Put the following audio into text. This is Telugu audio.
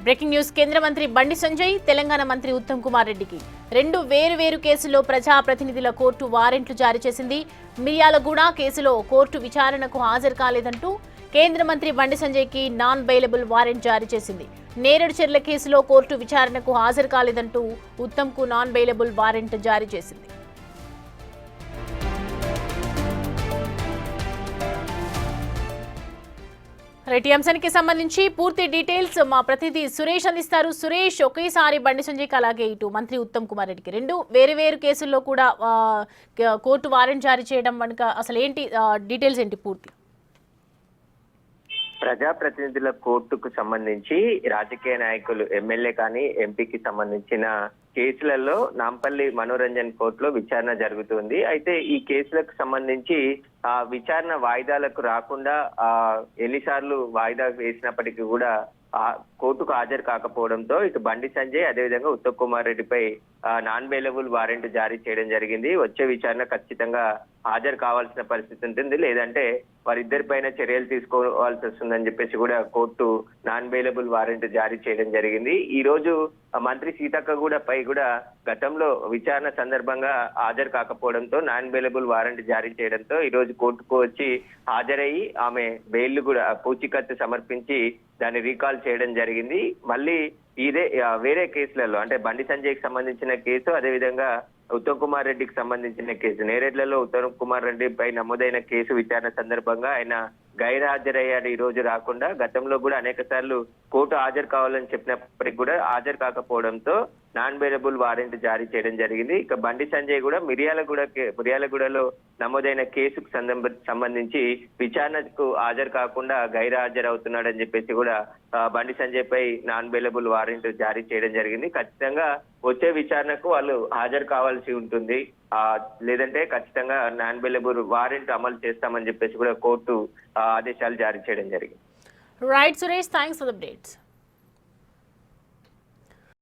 Breaking news. కేంద్ర మంత్రి బండి సంజయ్, తెలంగాణ మంత్రి ఉత్తమ్ కుమార్ రెడ్డికి రెండు వేరు కేసుల్లో ప్రజాప్రతినిధుల కోర్టు వారెంట్లు జారీ చేసింది. మిర్యాలగూడ కేసులో కోర్టు విచారణకు హాజరు కాలేదంటూ కేంద్ర మంత్రి బండి సంజయ్కి నాన్ బెయిలబుల్ వారెంట్ జారీ చేసింది. నేరేడు చెర్ల కేసులో కోర్టు విచారణకు హాజరు కాలేదంటూ ఉత్తమ్కు నాన్ బెయిలబుల్ వారెంట్ జారీ చేసింది. రైట్, ఈ అంశానికి సంబంధించి పూర్తి డీటెయిల్స్ మా ప్రతినిధి సురేష్ అందిస్తారు. సురేష్, ఒకేసారి బండి సంజయ్కి అలాగే ఇటు మంత్రి ఉత్తమ్ కుమార్ రెడ్డికి రెండు వేరు కేసుల్లో కూడా కోర్టు వారెంట్ జారీ చేయడం వెనుక అసలు ఏంటి డీటెయిల్స్ ఏంటి పూర్తి? ప్రజాప్రతినిధుల కోర్టుకు సంబంధించి రాజకీయ నాయకులు, ఎమ్మెల్యే కానీ ఎంపీకి సంబంధించిన కేసులలో నాంపల్లి మనోరంజన్ కోర్టులో విచారణ జరుగుతుంది. అయితే ఈ కేసులకు సంబంధించి ఆ విచారణ వాయిదాలకు రాకుండా ఎన్నిసార్లు వాయిదా వేసినప్పటికీ కూడా కోర్టుకు హాజరు కాకపోవడంతో ఇటు బండి సంజయ్ అదేవిధంగా ఉత్తమ్ కుమార్ రెడ్డిపై నాన్ బెయిలబుల్ వారెంట్ జారీ చేయడం జరిగింది. వచ్చే విచారణ ఖచ్చితంగా హాజరు కావాల్సిన పరిస్థితి ఉంటుంది, లేదంటే వారిద్దరిపైన చర్యలు తీసుకోవాల్సి వస్తుందని చెప్పేసి కూడా కోర్టు నాన్ బెయిలబుల్ వారెంట్ జారీ చేయడం జరిగింది. ఈ రోజు మంత్రి సీతక్క పై కూడా గతంలో విచారణ సందర్భంగా హాజరు కాకపోవడంతో నాన్ బెయిలబుల్ వారెంట్ జారీ చేయడంతో ఈ రోజు కోర్టుకు వచ్చి హాజరయ్యి ఆమె బెయిల్ కూడా పూచీకత్తు సమర్పించి దాన్ని రీకాల్ చేయడం జరిగింది. మళ్ళీ ఇదే వేరే కేసులలో అంటే బండి సంజయ్కి సంబంధించిన కేసు, అదేవిధంగా ఉత్తమ్ కుమార్ రెడ్డికి సంబంధించిన కేసు, నేరేడ్లలో ఉత్తమ్ కుమార్ రెడ్డి పై నమోదైన కేసు విచారణ సందర్భంగా ఆయన గైర్హాజరయ్యాడు. ఈ రోజు రాకుండా గతంలో కూడా అనేక సార్లు కోర్టు హాజరు కావాలని చెప్పినప్పటికీ కూడా హాజరు కాకపోవడంతో నాన్ బెయిలబుల్ వారెంట్ జారీ చేయడం జరిగింది. ఇక బండి సంజయ్ కూడా మిర్యాలగూడలో నమోదైన కేసుకు సంబంధించి విచారణకు హాజరు కాకుండా గైర్హాజరవుతున్నాడని చెప్పేసి కూడా బండి సంజయ్ పై నాన్ బెయిలబుల్ వారెంట్ జారీ చేయడం జరిగింది. ఖచ్చితంగా వచ్చే విచారణకు వాళ్ళు హాజరు కావాల్సి ఉంటుంది, లేదంటే ఖచ్చితంగా నాన్ బెయిలబుల్ వారెంట్ అమలు చేస్తామని చెప్పేసి కూడా కోర్టు ఆదేశాలు జారీ చేయడం జరిగింది. Right Suresh, thanks for the updates.